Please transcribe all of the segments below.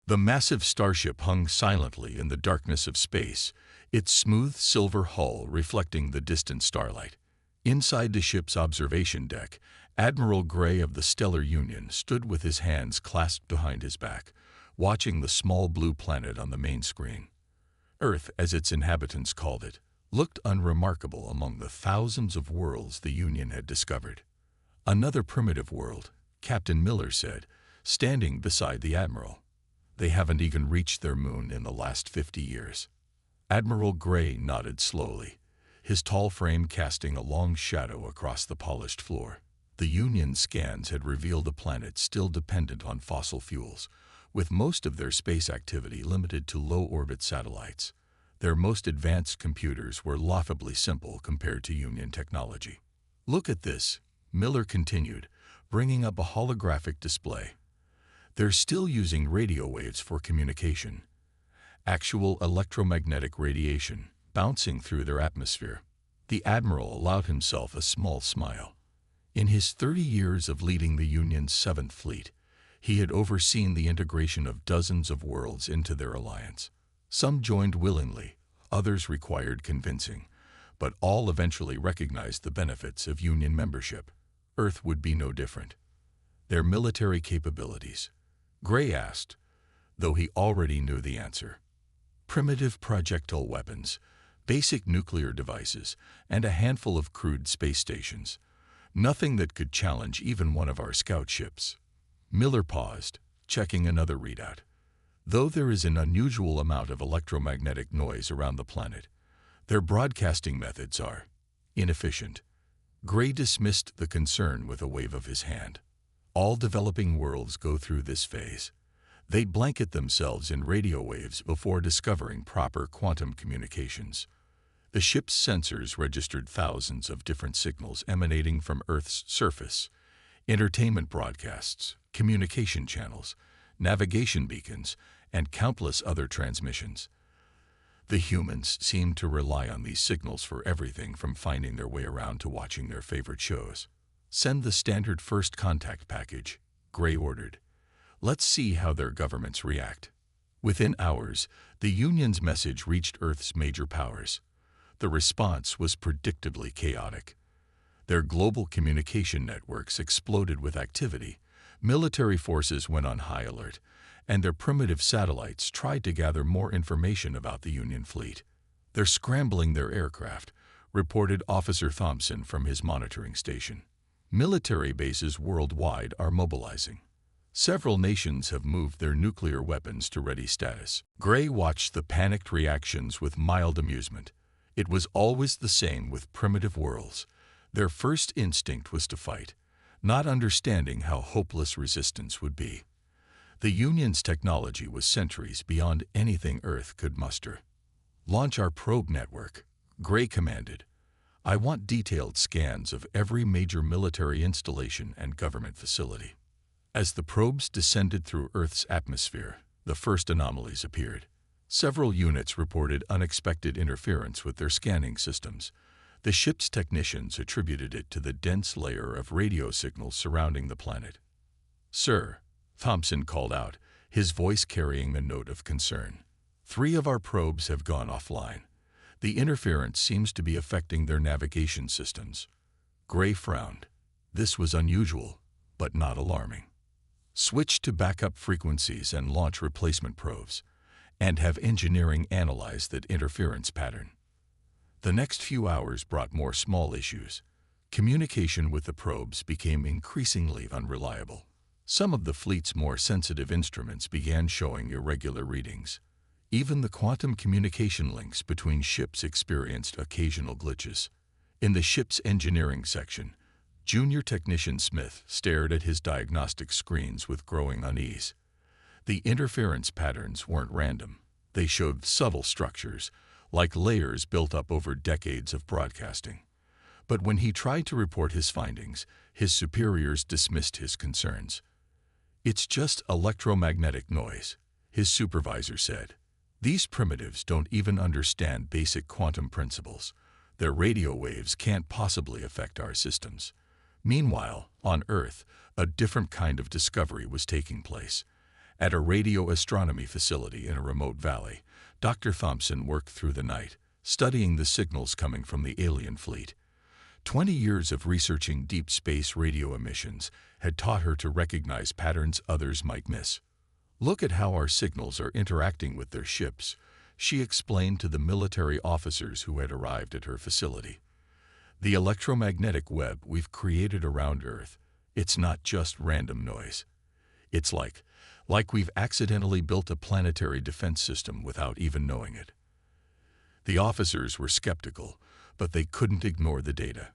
The massive starship hung silently in the darkness of space, its smooth silver hull reflecting the distant starlight. Inside the ship's observation deck, Admiral Gray of the Stellar Union stood with his hands clasped behind his back, watching the small blue planet on the main screen. Earth, as its inhabitants called it, looked unremarkable among the thousands of worlds the Union had discovered. "Another primitive world," Captain Miller said, standing beside the Admiral. "They haven't even reached their moon in the last 50 years. Admiral Gray nodded slowly, his tall frame casting a long shadow across the polished floor. The Union scans had revealed a planet still dependent on fossil fuels, with most of their space activity limited to low-orbit satellites. Their most advanced computers were laughably simple compared to Union technology. "Look at this," Miller continued, bringing up a holographic display. "They're still using radio waves for communication. Actual electromagnetic radiation bouncing through their atmosphere." The Admiral allowed himself a small smile. In his 30 years of leading the Union's 7th Fleet, he had overseen the integration of dozens of worlds into their alliance. Some joined willingly, others required convincing, but all eventually recognized the benefits of Union membership. Earth would be no different. "Their military capabilities?" Gray asked, though he already knew the answer. "Primitive projectile weapons, basic nuclear devices, and a handful of crude space stations. Nothing that could challenge even one of our scout ships." Miller paused, checking another readout. "Though there is an unusual amount of electromagnetic noise around the planet, their broadcasting methods are inefficient." Gray dismissed the concern with a wave of his hand. "All developing worlds go through this phase. They blanket themselves in radio waves before discovering proper quantum communications." The ship's sensors registered thousands of different signals emanating from Earth's surface: entertainment broadcasts, communication channels, navigation beacons, and countless other transmissions. The humans seemed to rely on these signals for everything from finding their way around to watching their favorite shows. "Send the standard first contact package," Gray ordered. "Let's see how their governments react." Within hours, the Union's message reached Earth's major powers. The response was predictably chaotic. Their global communication networks exploded with activity, military forces went on high alert, and their primitive satellites tried to gather more information about the Union fleet. "They're scrambling their aircraft," reported Officer Thompson from his monitoring station. "Military bases worldwide are mobilizing. Several nations have moved their nuclear weapons to ready status." Gray watched the panicked reactions with mild amusement. It was always the same with primitive worlds. Their first instinct was to fight, not understanding how hopeless resistance would be. The Union's technology was centuries beyond anything Earth could muster. "Launch our probe network," Gray commanded. "I want detailed scans of every major military installation and government facility." As the probes descended through Earth's atmosphere, the first anomalies appeared. Several units reported unexpected interference with their scanning systems. The ship's technicians attributed it to the dense layer of radio signals surrounding the planet. "Sir," Thompson called out, his voice carrying a note of concern, "3 of our probes have gone offline. The interference seems to be affecting their navigation systems." Gray frowned. This was unusual, but not alarming. "Switch to backup frequencies and launch replacement probes, and have engineering analyze that interference pattern." The next few hours brought more small issues. Communication with the probes became increasingly unreliable. Some of the fleet's more sensitive instruments began showing irregular readings. Even the quantum communication links between ships experienced occasional glitches. In the ship's engineering section, Junior Technician Smith stared at his diagnostic screens with growing unease. The interference patterns weren't random. They showed subtle structures, like layers built up over decades of broadcasting. But when he tried to report his findings, his superiors dismissed his concerns. "It's just electromagnetic noise," his supervisor said. "These primitives don't even understand basic quantum principles. Their radio waves can't possibly affect our systems." Meanwhile, on Earth, a different kind of discovery was taking place. At a radio astronomy facility in a remote valley, Dr. Thompson worked through the night, studying the signals coming from the alien fleet. 20 years of researching deep space radio emissions had taught her to recognize patterns others might miss. "Look at how our signals are interacting with their ships," she explained to the military officers who had arrived at her facility. "The electromagnetic web we've created around Earth, it's not just random noise. It's like we've accidentally built a planetary defense system without even knowing it." The officers were skeptical, but they couldn't ignore the data.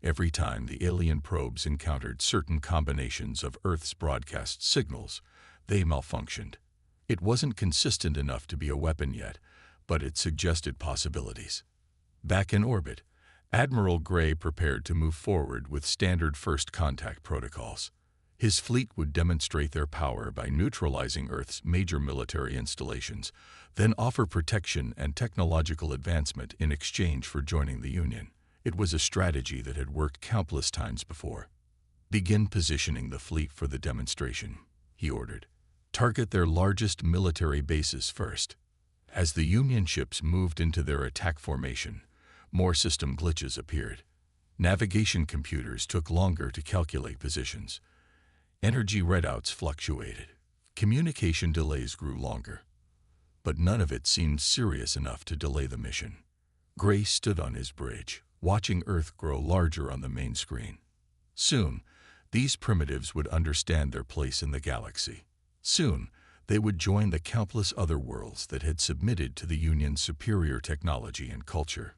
Every time the alien probes encountered certain combinations of Earth's broadcast signals, they malfunctioned. It wasn't consistent enough to be a weapon yet, but it suggested possibilities. Back in orbit, Admiral Gray prepared to move forward with standard first contact protocols. His fleet would demonstrate their power by neutralizing Earth's major military installations, then offer protection and technological advancement in exchange for joining the Union. It was a strategy that had worked countless times before. "Begin positioning the fleet for the demonstration," he ordered. "Target their largest military bases first." As the Union ships moved into their attack formation, more system glitches appeared. Navigation computers took longer to calculate positions. Energy readouts fluctuated. Communication delays grew longer. But none of it seemed serious enough to delay the mission. Gray stood on his bridge, watching Earth grow larger on the main screen. Soon, these primitives would understand their place in the galaxy. Soon, they would join the countless other worlds that had submitted to the Union's superior technology and culture.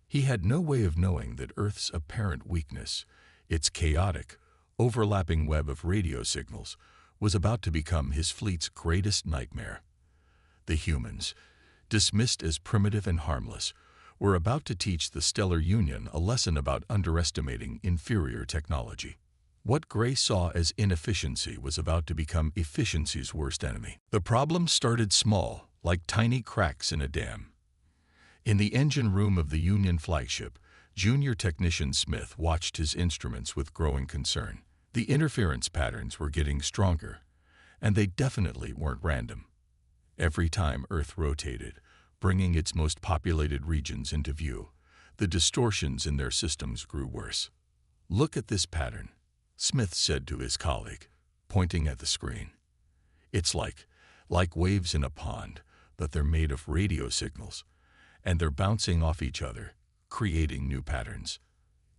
He had no way of knowing that Earth's apparent weakness, its chaotic, overlapping web of radio signals, was about to become his fleet's greatest nightmare. The humans, dismissed as primitive and harmless, were about to teach the Stellar Union a lesson about underestimating inferior technology. What Gray saw as inefficiency was about to become efficiency's worst enemy. The problem started small, like tiny cracks in a dam. In the engine room of the Union flagship, Junior Technician Smith watched his instruments with growing concern. The interference patterns were getting stronger, and they definitely weren't random. Every time Earth rotated, bringing its most populated regions into view, the distortions in their systems grew worse. "Look at this pattern," Smith said to his colleague, pointing at the screen. "It's like waves in a pond, but they're made of radio signals, and they're bouncing off each other, creating new patterns."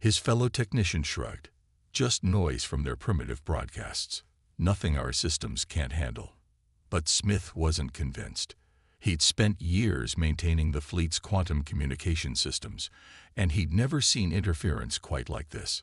His fellow technician shrugged. "Just noise from their primitive broadcasts. Nothing our systems can't handle." But Smith wasn't convinced. He'd spent years maintaining the fleet's quantum communication systems, and he'd never seen interference quite like this.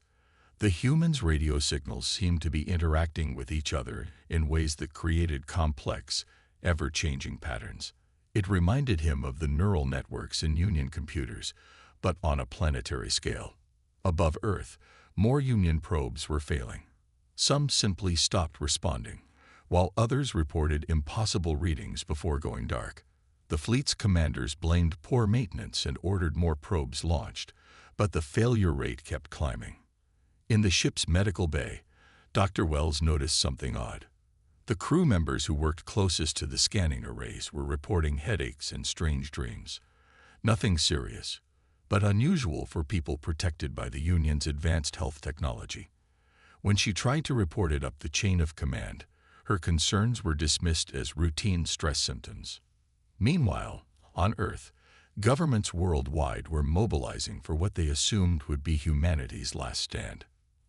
The humans' radio signals seemed to be interacting with each other in ways that created complex, ever-changing patterns. It reminded him of the neural networks in Union computers, but on a planetary scale. Above Earth, more Union probes were failing. Some simply stopped responding, while others reported impossible readings before going dark. The fleet's commanders blamed poor maintenance and ordered more probes launched, but the failure rate kept climbing. In the ship's medical bay, Dr. Wells noticed something odd. The crew members who worked closest to the scanning arrays were reporting headaches and strange dreams. Nothing serious, but unusual for people protected by the Union's advanced health technology. When she tried to report it up the chain of command, her concerns were dismissed as routine stress symptoms. Meanwhile, on Earth, governments worldwide were mobilizing for what they assumed would be humanity's last stand.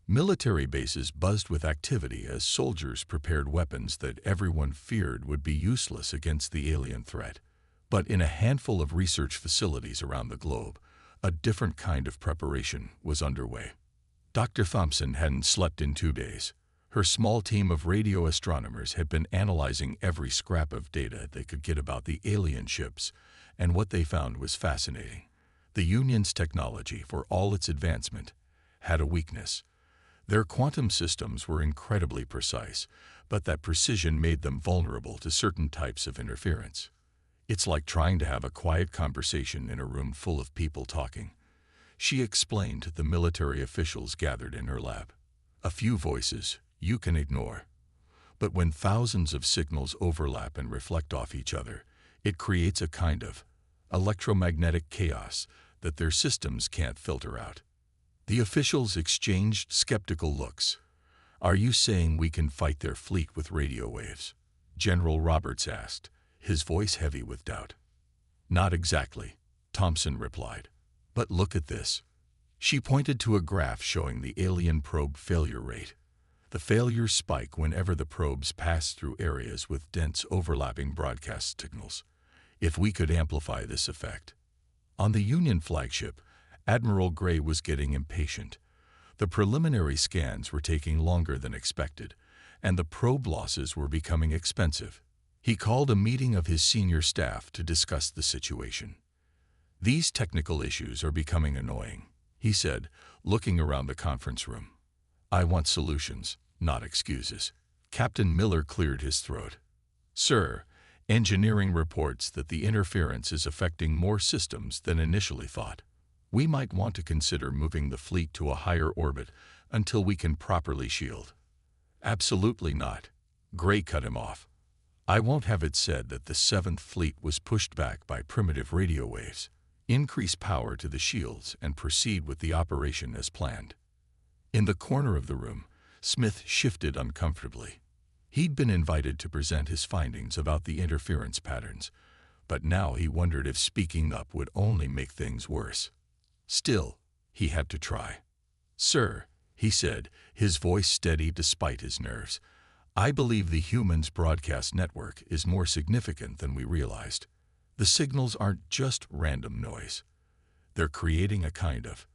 Military bases buzzed with activity as soldiers prepared weapons that everyone feared would be useless against the alien threat. But in a handful of research facilities around the globe, a different kind of preparation was underway. Dr. Thompson hadn't slept in 2 days. Her small team of radio astronomers had been analyzing every scrap of data they could get about the alien ships, and what they found was fascinating. The Union's technology, for all its advancement, had a weakness. Their quantum systems were incredibly precise, but that precision made them vulnerable to certain types of interference. "It's like trying to have a quiet conversation in a room full of people talking," she explained to the military officials gathered in her lab. "A few voices you can ignore, But when thousands of signals overlap and reflect off each other, it creates a kind of electromagnetic chaos that their systems can't filter out. The officials exchanged skeptical looks. "Are you saying we can fight their fleet with radio waves?" General Roberts asked, his voice heavy with doubt. "Not exactly," Thompson replied. "But look at this." She pointed to a graph showing the alien probe failure rate. The failures spike whenever the probes pass through areas with dense overlapping broadcast signals. If we could amplify this effect. On the Union flagship, Admiral Gray was getting impatient. The preliminary scans were taking longer than expected, and the probe losses were becoming expensive. He called a meeting of his senior staff to discuss the situation. "These technical issues are becoming annoying," he said, looking around the conference room. "I want solutions, not excuses." Captain Miller cleared his throat. "Sir, engineering reports that the interference is affecting more systems than initially thought. We might want to consider moving the fleet to a higher orbit until we can properly shield." "Absolutely not," Gray cut him off. "I won't have it said that the 7th Fleet was pushed back by primitive radio waves. Increase power to the shields and proceed with the operation as planned." In the corner of the room, Smith shifted uncomfortably. He'd been invited to present his findings about the interference patterns, but now he wondered if speaking up would only make things worse. Still, he had to try. "Sir," he said, his voice steady despite his nerves, "I believe the humans' broadcast network is more significant than we realized. The signals aren't just random noise. They're creating a kind of—"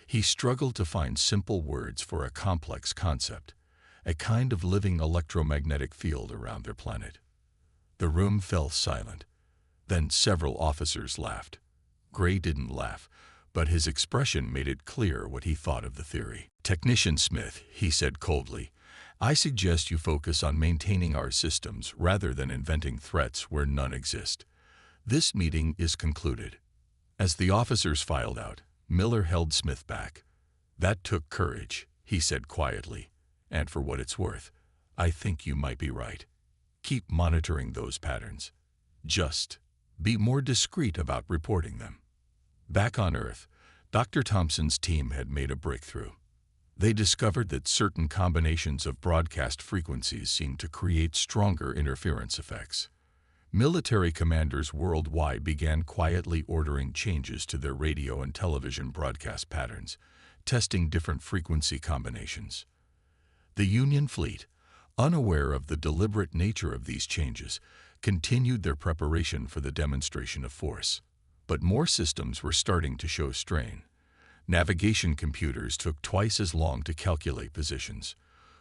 He struggled to find simple words for a complex concept, a kind of living electromagnetic field around their planet. The room fell silent. Then several officers laughed. Gray didn't laugh, but his expression made it clear what he thought of the theory. "Technician Smith," he said coldly, "I suggest you focus on maintaining our systems rather than inventing threats where none exist. This meeting is concluded." As the officers filed out, Miller held Smith back. "That took courage," he said quietly, "and for what it's worth, I think you might be right. Keep monitoring those patterns. Just be more discreet about reporting them." Back on Earth, Dr. Thompson's team had made a breakthrough. They discovered that certain combinations of broadcast frequencies seemed to create stronger interference effects. Military commanders worldwide began quietly ordering changes to their radio and television broadcast patterns, testing different frequency combinations. The Union fleet, unaware of the deliberate nature of these changes, continued their preparation for the demonstration of force. But more systems were starting to show strain. Navigation computers took twice as long to calculate positions.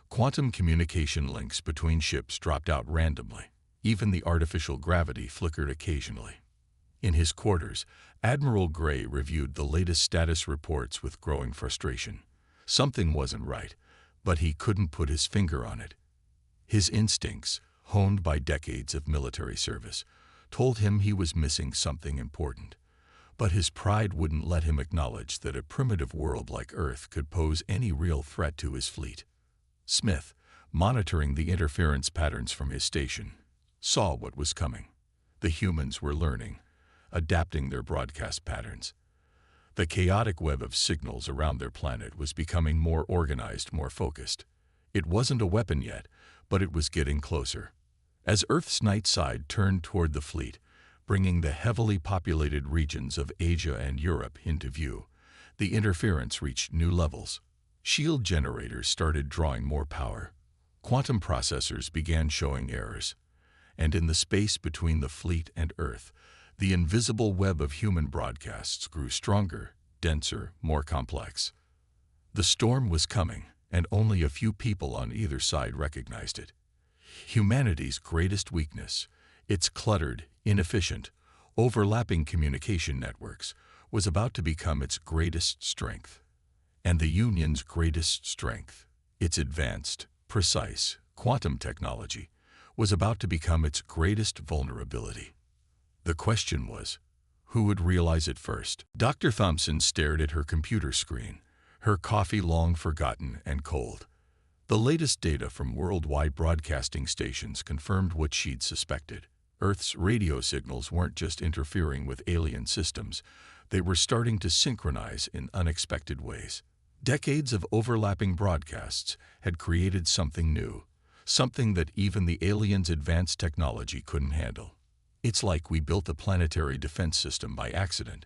Quantum communication links between ships dropped out randomly. Even the artificial gravity flickered occasionally. In his quarters, Admiral Gray reviewed the latest status reports with growing frustration. Something wasn't right, but he couldn't put his finger on it. His instincts, honed by decades of military service, told him he was missing something important. But his pride wouldn't let him acknowledge that a primitive world like Earth could pose any real threat to his fleet. Smith, monitoring the interference patterns from his station, saw what was coming. The humans were learning, adapting their broadcast patterns. The chaotic web of signals around their planet was becoming more organized, more focused. It wasn't a weapon yet, but it was getting closer. As Earth's night side turned toward the fleet, bringing the heavily populated regions of Asia and Europe into view, the interference reached new levels. Shield generators started drawing more power. Quantum processors began showing errors. And in the space between the fleet and Earth, the invisible web of human broadcasts grew stronger, denser, more complex. The storm was coming, and only a few people on either side recognized it. Humanity's greatest weakness, its cluttered, inefficient, overlapping communication networks, was about to become its greatest strength. And the Union's greatest strength, its advanced, precise, quantum technology, was about to become its greatest vulnerability. The question was, who would realize it first? Dr. Thompson stared at her computer screen, her coffee long forgotten and cold. The latest data from worldwide broadcasting stations confirmed what she'd suspected. Earth's radio signals weren't just interfering with alien systems, they were starting to synchronize in unexpected ways. Decades of overlapping broadcasts had created something new, something that even the aliens' advanced technology couldn't handle. It's like we built a planetary defense system by accident,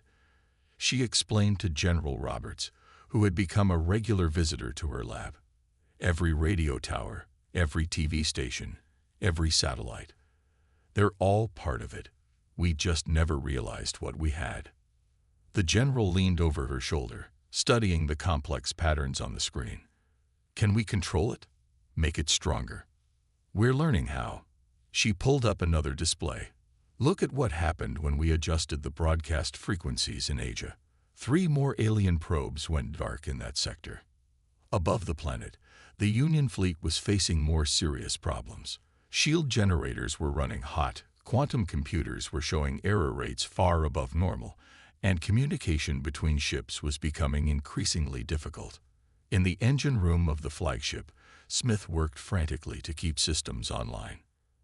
she explained to General Roberts, who had become a regular visitor to her lab. Every radio tower, every TV station, every satellite. They're all part of it. We just never realized what we had. The general leaned over her shoulder, studying the complex patterns on the screen. Can we control it? Make it stronger? We're learning how. She pulled up another display. Look at what happened when we adjusted the broadcast frequencies in Asia. 3 more alien probes went dark in that sector. Above the planet, the Union fleet was facing more serious problems. Shield generators were running hot, quantum computers were showing error rates far above normal, and communication between ships was becoming increasingly difficult. In the engine room of the flagship, Smith worked frantically to keep systems online.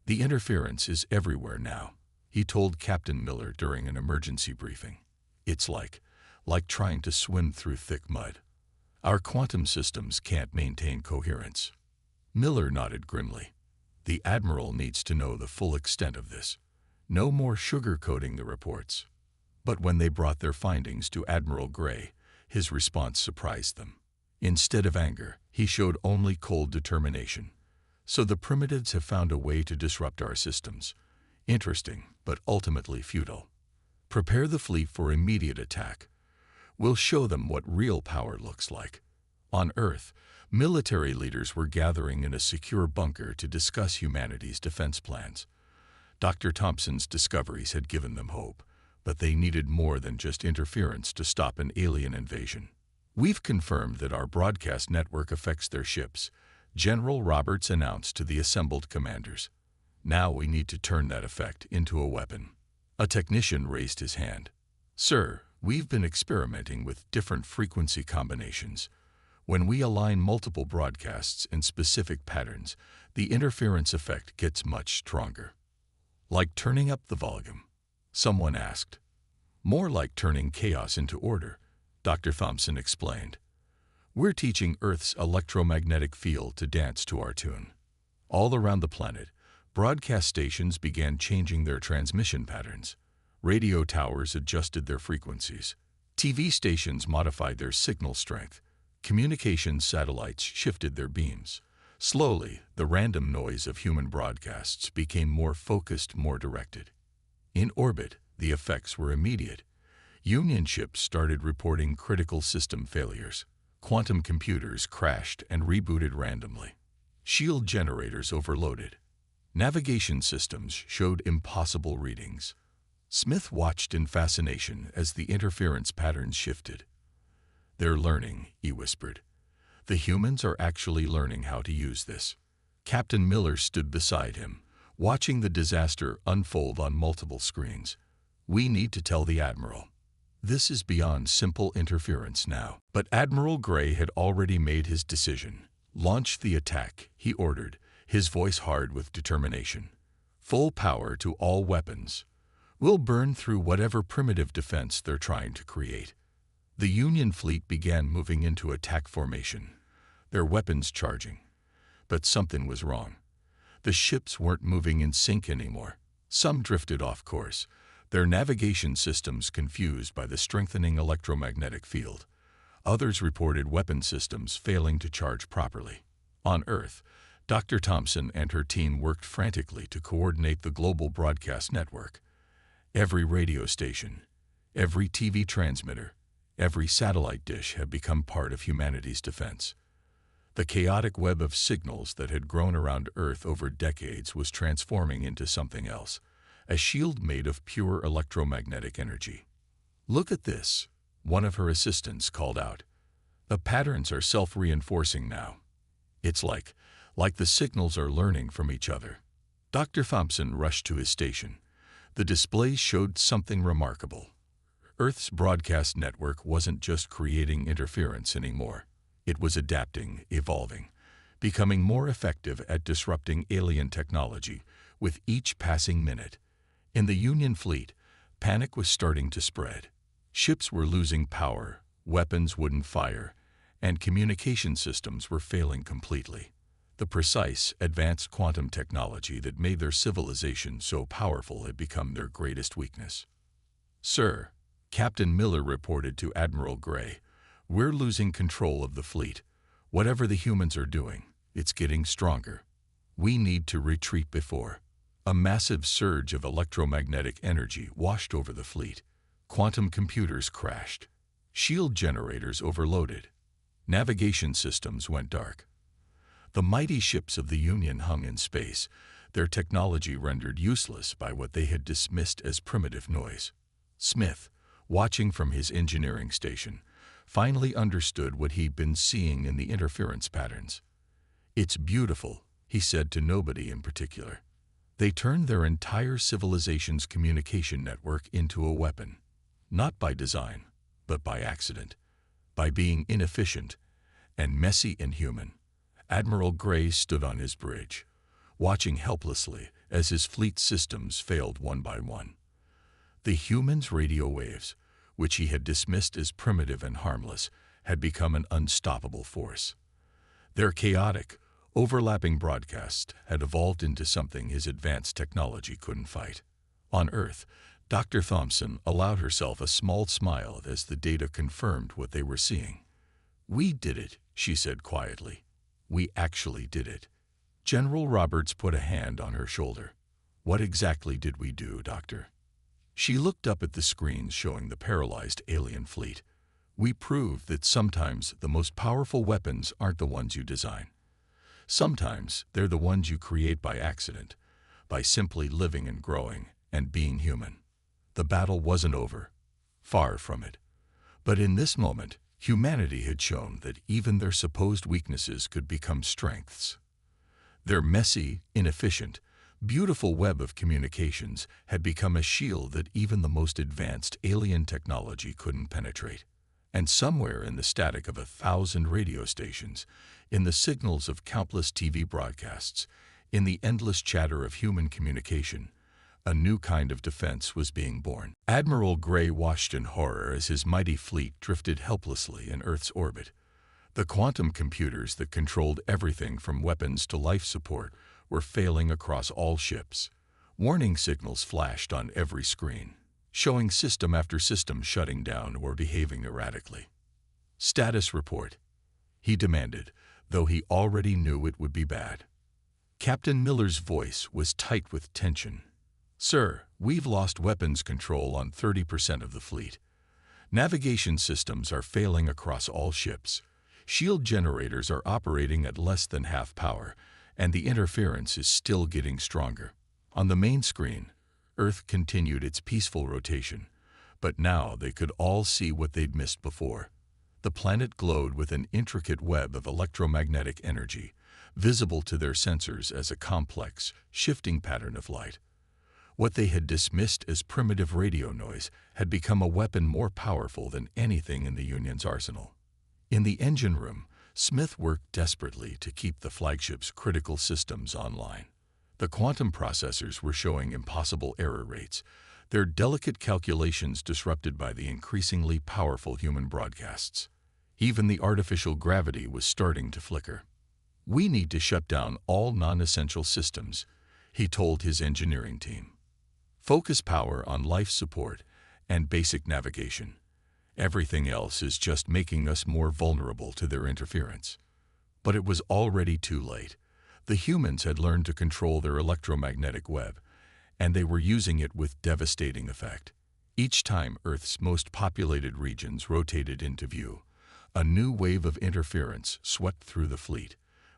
The interference is everywhere now, he told Captain Miller during an emergency briefing. It's like trying to swim through thick mud. Our quantum systems can't maintain coherence. Miller nodded grimly. The Admiral needs to know the full extent of this. No more sugarcoating the reports. But when they brought their findings to Admiral Gray, his response surprised them. Instead of anger, he showed only cold determination. So the primitives have found a way to disrupt our systems. Interesting, but ultimately futile. Prepare the fleet for immediate attack. We'll show them what real power looks like. On Earth, military leaders were gathering in a secure bunker to discuss humanity's defense plans. Dr. Thompson's discoveries had given them hope, but they needed more than just interference to stop an alien invasion. We've confirmed that our broadcast network affects their ships, General Roberts announced to the assembled commanders. Now we need to turn that effect into a weapon. A technician raised his hand. Sir, we've been experimenting with different frequency combinations. When we align multiple broadcasts in specific patterns, the interference effect gets much stronger. Like turning up the volume? Someone asked. More like turning chaos into order, Dr. Thompson explained. We're teaching Earth's electromagnetic field to dance to our tune. All around the planet, broadcast stations began changing their transmission patterns. Radio towers adjusted their frequencies. TV stations modified their signal strength. Communications satellites shifted their beams. Slowly, the random noise of human broadcasts became more focused, more directed. In orbit, the effects were immediate. Union ships started reporting critical system failures. Quantum computers crashed and rebooted randomly. Shield generators overloaded. Navigation systems showed impossible readings. Smith watched in fascination as the interference patterns shifted. They're learning, he whispered. The humans are actually learning how to use this. Captain Miller stood beside him, watching the disaster unfold on multiple screens. We need to tell the Admiral. This is beyond simple interference now. But Admiral Gray had already made his decision. Launch the attack, he ordered, his voice hard with determination. Full power to all weapons. We'll burn through whatever primitive defense they're trying to create. The Union fleet began moving into attack formation, their weapons charging. But something was wrong. The ships weren't moving in sync anymore. Some drifted off course, their navigation systems confused by the strengthening electromagnetic field. Others reported weapon systems failing to charge properly. On Earth, Dr. Thompson and her team worked frantically to coordinate the global broadcast network. Every radio station, every TV transmitter, every satellite dish had become part of humanity's defense. The chaotic web of signals that had grown around Earth over decades was transforming into something else, a shield made of pure electromagnetic energy. Look at this, one of her assistants called out. The patterns are self-reinforcing now. It's like the signals are learning from each other. Dr. Thompson rushed to his station. The displays showed something remarkable. Earth's broadcast network wasn't just creating interference anymore. It was adapting, evolving, becoming more effective at disrupting alien technology with each passing minute. In the Union fleet, panic was starting to spread. Ships were losing power, weapons wouldn't fire, and communication systems were failing completely. The precise, advanced quantum technology that made their civilization so powerful had become their greatest weakness. "Sir," Captain Miller reported to Admiral Gray, "we're losing control of the fleet. Whatever the humans are doing, it's getting stronger. We need to retreat before." A massive surge of electromagnetic energy washed over the fleet. Quantum computers crashed. Shield generators overloaded. Navigation systems went dark. The mighty ships of the Union hung in space, their technology rendered useless by what they had dismissed as primitive noise. Smith, watching from his engineering station, finally understood what he'd been seeing in the interference patterns. "It's beautiful," he said to nobody in particular. They turned their entire civilization's communication network into a weapon, not by design, but by accident, by being inefficient and messy and human. Admiral Gray stood on his bridge, watching helplessly as his fleet systems failed one by one. The humans' radio waves, which he had dismissed as primitive and harmless, had become an unstoppable force. Their chaotic, overlapping broadcasts had evolved into something his advanced technology couldn't fight. On Earth, Dr. Thompson allowed herself a small smile as the data confirmed what they were seeing. "We did it," she said quietly. "We actually did it." General Roberts put a hand on her shoulder. "What exactly did we do, Doctor?" She looked up at the screens showing the paralyzed alien fleet. "We proved that sometimes the most powerful weapons aren't the ones you design. Sometimes they're the ones you create by accident, by simply living and growing and being human." The battle wasn't over. Far from it. But in this moment, humanity had shown that even their supposed weaknesses could become strengths. Their messy, inefficient, beautiful web of communications had become a shield that even the most advanced alien technology couldn't penetrate. And somewhere in the static of 1,000 radio stations, in the signals of countless TV broadcasts, in the endless chatter of human communication, a new kind of defense was being born. Admiral Gray watched in horror as his mighty fleet drifted helplessly in Earth's orbit. The quantum computers that controlled everything from weapons to life support were failing across all ships. Warning signals flashed on every screen, showing system after system shutting down or behaving erratically. "Status report," he demanded, though he already knew it would be bad. Captain Miller's voice was tight with tension. "Sir, we've lost weapons control on 30% of the fleet. Navigation systems are failing across all ships. Shield generators are operating at less than half power, and the interference is still getting stronger." On the main screen, Earth continued its peaceful rotation, but now they could all see what they'd missed before. The planet glowed with an intricate web of electromagnetic energy, visible to their sensors as a complex, shifting pattern of light. What they had dismissed as primitive radio noise had become a weapon more powerful than anything in the Union's arsenal. In the engine room, Smith worked desperately to keep the flagship's critical systems online. The quantum processors were showing impossible error rates, their delicate calculations disrupted by the increasingly powerful human broadcasts. Even the artificial gravity was starting to flicker. "We need to shut down all non-essential systems," he told his engineering team. "Focus power on life support and basic navigation. Everything else is just making us more vulnerable to their interference." But it was already too late. The humans had learned to control their electromagnetic web, and they were using it with devastating effect. Each time Earth's most populated regions rotated into view, a new wave of interference swept through the fleet,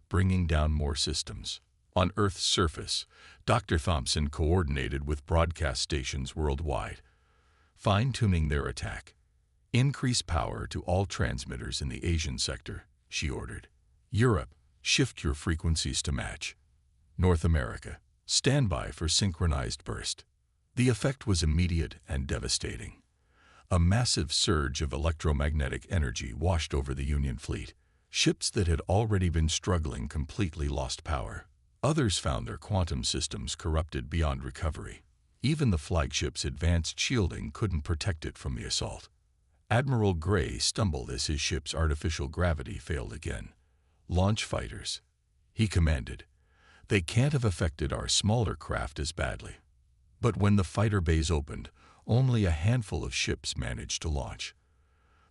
bringing down more systems. On Earth's surface, Dr. Thompson coordinated with broadcast stations worldwide, fine-tuning their attack. "Increase power to all transmitters in the Asian sector," she ordered. "Europe, shift your frequencies to match. North America, stand by for synchronized burst." The effect was immediate and devastating. A massive surge of electromagnetic energy washed over the Union fleet. Ships that had already been struggling completely lost power. Others found their quantum systems corrupted beyond recovery. Even the flagship's advanced shielding couldn't protect it from the assault. Admiral Gray stumbled as his ship's artificial gravity failed again. "Launch fighters," he commanded. "They can't have affected our smaller craft as badly." But when the fighter bays opened, only a handful of ships managed to launch.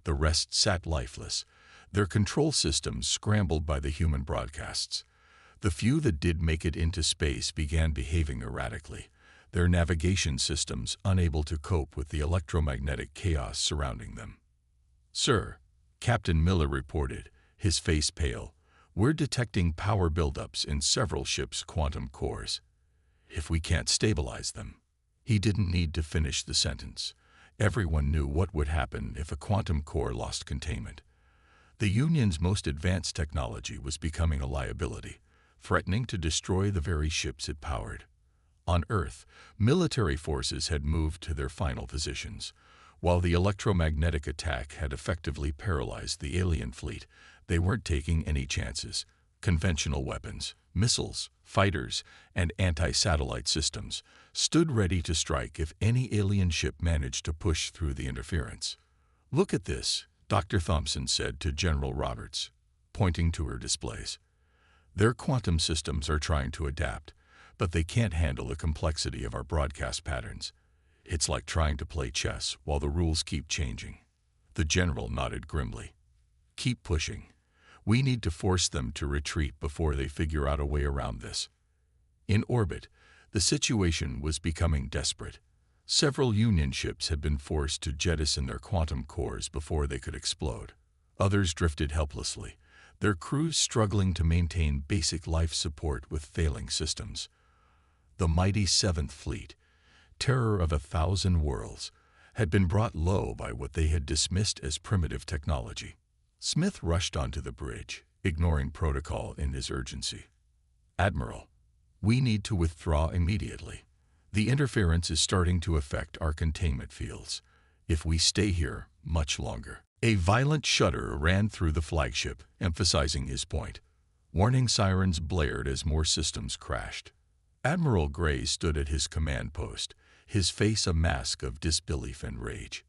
The rest sat lifeless, their control systems scrambled by the human broadcasts. The few that did make it into space began behaving erratically, their navigation systems unable to cope with the electromagnetic chaos surrounding them. "Sir," Captain Miller reported, his face pale, "we're detecting power buildups in several ships' quantum cores. If we can't stabilize them." He didn't need to finish the sentence. Everyone knew what would happen if a quantum core lost containment. The Union's most advanced technology was becoming a liability, threatening to destroy the very ships it powered. On Earth, military forces had moved to their final positions. While the electromagnetic attack had effectively paralyzed the alien fleet, they weren't taking any chances. Conventional weapons, missiles, fighters, and anti-satellite systems stood ready to strike if any alien ship managed to push through the interference. "Look at this," Dr. Thompson said to General Roberts, pointing to her displays. "Their quantum systems are trying to adapt, but they can't handle the complexity of our broadcast patterns. It's like trying to play chess while the rules keep changing." The general nodded grimly. "Keep pushing. We need to force them to retreat before they figure out a way around this." In orbit, the situation was becoming desperate. Several Union ships had been forced to jettison their quantum cores before they could explode. Others drifted helplessly, their crews struggling to maintain basic life support with failing systems. The mighty Seventh Fleet, terror of 1,000 worlds, had been brought low by what they had dismissed as primitive technology. Smith rushed onto the bridge, ignoring protocol in his urgency. "Admiral, we need to withdraw immediately. The interference is starting to affect our containment fields. If we stay here much longer." A violent shudder ran through the flagship, emphasizing his point. Warning sirens blared as more systems crashed. Admiral Gray stood at his command post, his face a mask of disbelief and rage.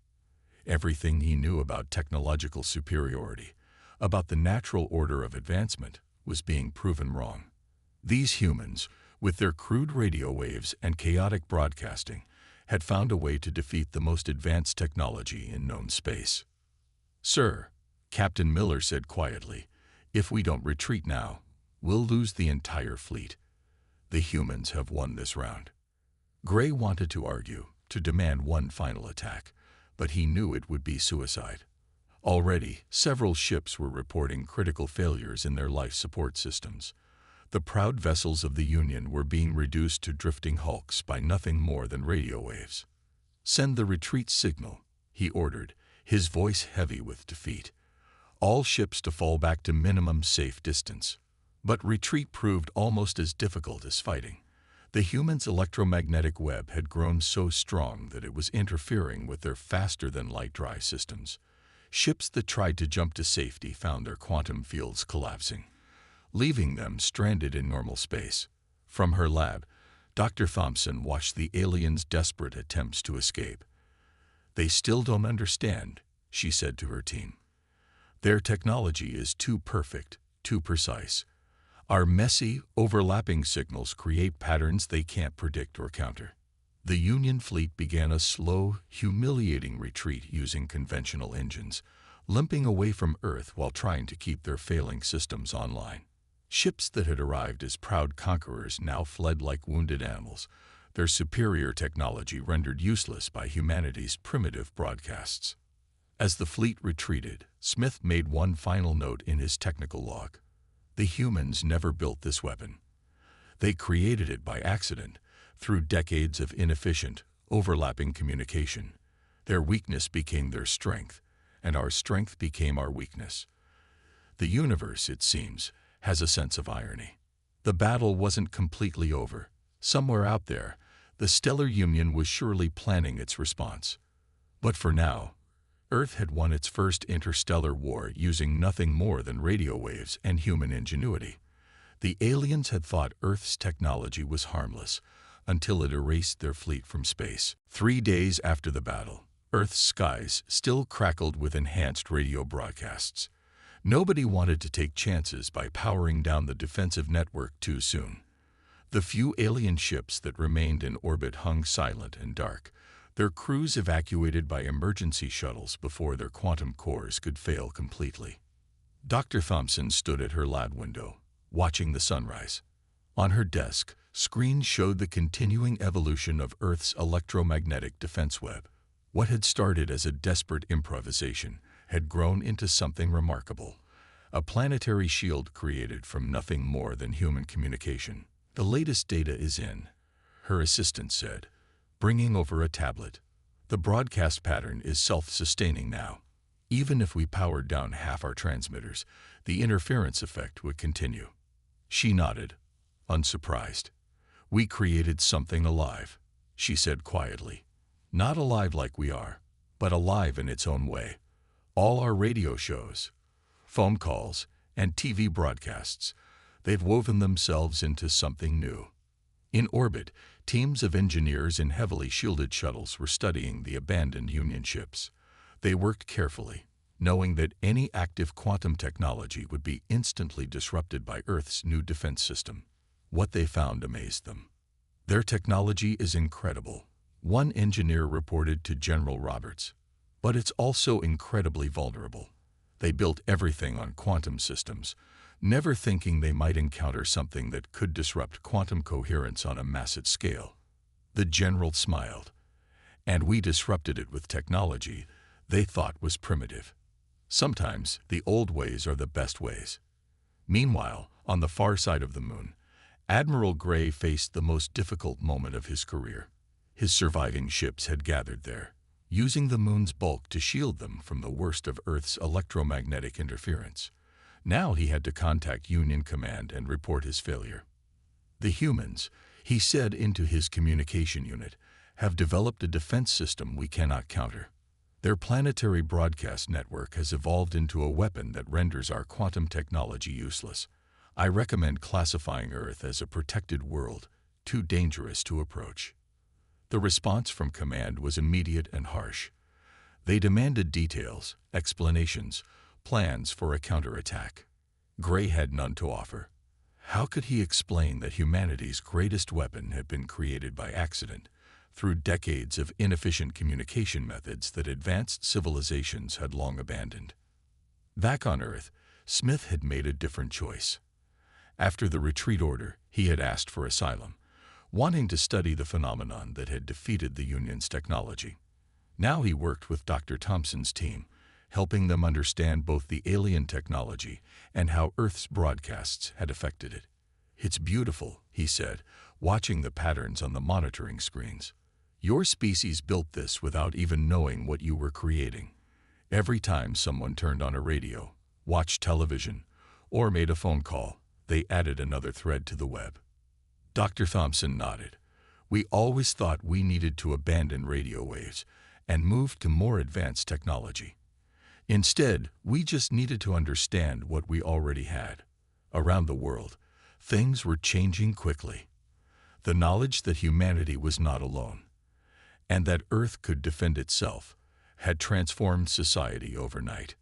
Everything he knew about technological superiority, about the natural order of advancement, was being proven wrong. These humans, with their crude radio waves and chaotic broadcasting, had found a way to defeat the most advanced technology in known space. "Sir," Captain Miller said quietly, "if we don't retreat now, we'll lose the entire fleet. The humans have won this round." Gray wanted to argue, to demand one final attack, but he knew it would be suicide. Already, several ships were reporting critical failures in their life support systems. The proud vessels of the Union were being reduced to drifting hulks by nothing more than radio waves. "Send the retreat signal," he ordered, his voice heavy with defeat. "All ships to fall back to minimum safe distance." But retreat proved almost as difficult as fighting. The humans' electromagnetic web had grown so strong that it was interfering with their faster-than-light drive systems. Ships that tried to jump to safety found their quantum fields collapsing, leaving them stranded in normal space. From her lab, Dr. Thompson watched the aliens' desperate attempts to escape. "They still don't understand," she said to her team. "Their technology is too perfect, too precise. Our messy, overlapping signals create patterns they can't predict or counter." The Union fleet began a slow, humiliating retreat using conventional engines, limping away from Earth while trying to keep their failing systems online. Ships that had arrived as proud conquerors now fled like wounded animals, their superior technology rendered useless by humanity's primitive broadcasts. As the fleet retreated, Smith made one final note in his technical log. "The humans never built this weapon. They created it by accident, through decades of inefficient, overlapping communication. Their weakness became their strength, and our strength became our weakness." The universe, it seems, has a sense of irony. The battle wasn't completely over. Somewhere out there, the Stellar Union was surely planning its response. But for now, Earth had won its first interstellar war using nothing more than radio waves and human ingenuity. The aliens had thought Earth's technology was harmless until it erased their fleet from space. 3 days after the battle, Earth's skies still crackled with enhanced radio broadcasts. Nobody wanted to take chances by powering down the defensive network too soon. The few alien ships that remained in orbit hung silent and dark, their crews evacuated by emergency shuttles before their quantum cores could fail completely. Dr. Thompson stood at her lab window, watching the sunrise. On her desk, screens showed the continuing evolution of Earth's electromagnetic defense web. What had started as a desperate improvisation had grown into something remarkable, a planetary shield created from nothing more than human communication. "The latest data is in," her assistant said, bringing over a tablet. "The broadcast pattern is self-sustaining now. Even if we powered down half our transmitters, the interference effect would continue." She nodded, unsurprised. "We created something alive," she said quietly. "Not alive like we are, but alive in its own way. All our radio shows, phone calls, and TV broadcasts, they've woven themselves into something new." In orbit, teams of engineers in heavily shielded shuttles were studying the abandoned Union ships. They worked carefully, knowing that any active quantum technology would be instantly disrupted by Earth's new defense system. What they found amazed them. "Their technology is incredible," one engineer reported to General Roberts. "But it's also incredibly vulnerable. They built everything on quantum systems, never thinking they might encounter something that could disrupt quantum coherence on a massive scale." The general smiled. "And we disrupted it with technology they thought was primitive. Sometimes the old ways are the best ways." Meanwhile, on the far side of the moon, Admiral Gray faced the most difficult moment of his career. His surviving ships had gathered there, using the moon's bulk to shield them from the worst of Earth's electromagnetic interference. Now he had to contact Union Command and report his failure. "The humans," he said into his communication unit, "have developed a defense system we cannot counter. Their planetary broadcast network has evolved into a weapon that renders our quantum technology useless. I recommend classifying Earth as a protected world, too dangerous to approach." The response from Command was immediate and harsh. They demanded details, explanations, plans for a counterattack. Gray had none to offer. How could he explain that humanity's greatest weapon had been created by accident, through decades of inefficient communication methods that advanced civilizations had long abandoned? Back on Earth, Smith had made a different choice. After the retreat order, he had asked for asylum, wanting to study the phenomenon that had defeated the Union's technology. Now he worked with Dr. Thompson's team, helping them understand both the alien technology and how Earth's broadcasts had affected it. "It's beautiful," he said, watching the patterns on the monitoring screens. "Your species built this without even knowing what you were creating. Every time someone turned on a radio, watched television, or made a phone call, they added another thread to the web." Dr. Thompson nodded. "We always thought we needed to abandon radio waves and move to more advanced technology. Instead, we just needed to understand what we already had. Around the world, things were changing quickly. The knowledge that humanity was not alone, and that Earth could defend itself, had transformed society overnight.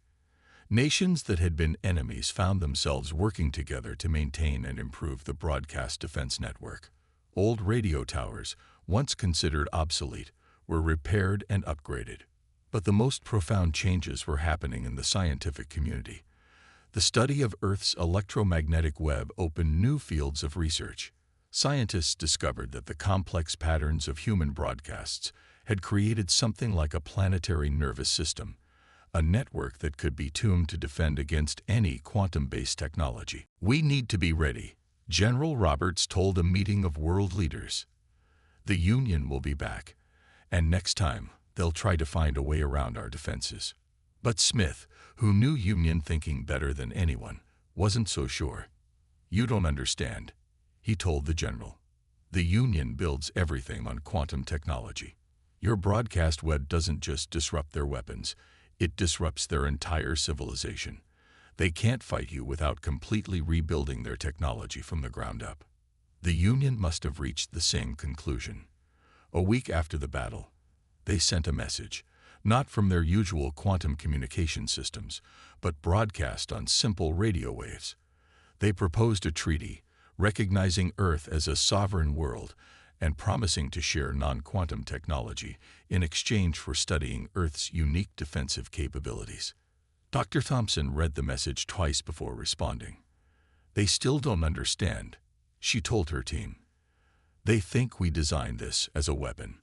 Nations that had been enemies found themselves working together to maintain and improve the broadcast defense network. Old radio towers, once considered obsolete, were repaired and upgraded. But the most profound changes were happening in the scientific community. The study of Earth's electromagnetic web opened new fields of research. Scientists discovered that the complex patterns of human broadcasts had created something like a planetary nervous system, a network that could be tuned to defend against any quantum-based technology. "We need to be ready," General Roberts told a meeting of world leaders. "The Union will be back, and next time they'll try to find a way around our defenses." But Smith, who knew Union thinking better than anyone, wasn't so sure. "You don't understand," he told the general. "The Union builds everything on quantum technology. Your broadcast web doesn't just disrupt their weapons, It disrupts their entire civilization. They can't fight you without completely rebuilding their technology from the ground up. The Union must have reached the same conclusion. A week after the battle, they sent a message, not from their usual quantum communication systems, but broadcast on simple radio waves. They proposed a treaty, recognizing Earth as a sovereign world and promising to share non-quantum technology in exchange for studying Earth's unique defensive capabilities. Dr. Thompson read the message twice before responding. "They still don't understand," she told her team. "They think we designed this as a weapon.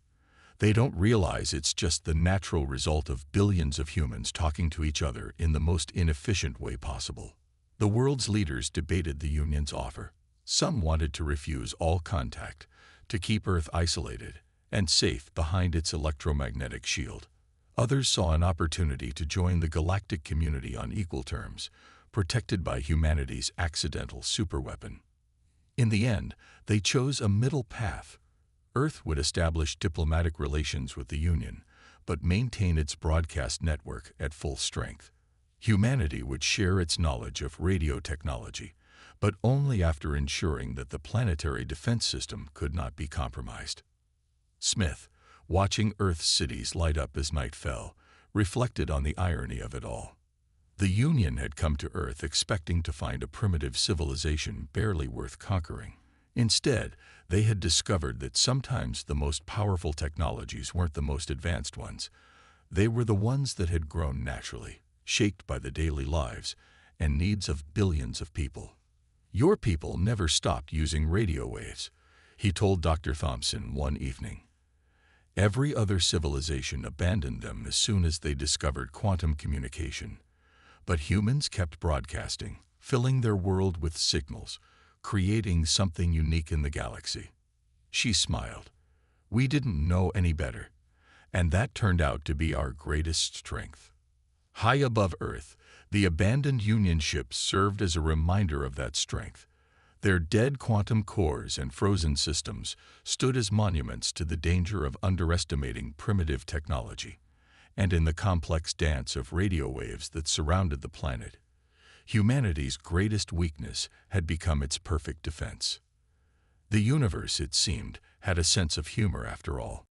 They don't realize it's just the natural result of billions of humans talking to each other in the most inefficient way possible." The world's leaders debated the Union's offer. Some wanted to refuse all contact, to keep Earth isolated and safe behind its electromagnetic shield. Others saw an opportunity to join the galactic community on equal terms, protected by humanity's accidental superweapon. In the end, they chose a middle path. Earth would establish diplomatic relations with the Union, but maintain its broadcast network at full strength. Humanity would share its knowledge of radio technology, but only after ensuring that the planetary defense system could not be compromised. Smith, watching Earth's cities light up as night fell, reflected on the irony of it all. The Union had come to Earth expecting to find a primitive civilization barely worth conquering. Instead, they had discovered that sometimes the most powerful technologies weren't the most advanced ones. They were the ones that had grown naturally, shaped by the daily lives and needs of billions of people. "Your people never stopped using radio waves," he told Dr. Thompson one evening. "Every other civilization abandoned them as soon as they discovered quantum communication. But humans kept broadcasting, filling their world with signals, creating something unique in the galaxy." She smiled. "We didn't know any better, and that turned out to be our greatest strength." High above Earth, the abandoned Union ships served as a reminder of that strength. Their dead quantum cores and frozen systems stood as monuments to the danger of underestimating primitive technology. And in the complex dance of radio waves that surrounded the planet, humanity's greatest weakness had become its perfect defense. The universe, it seemed, had a sense of humor after all.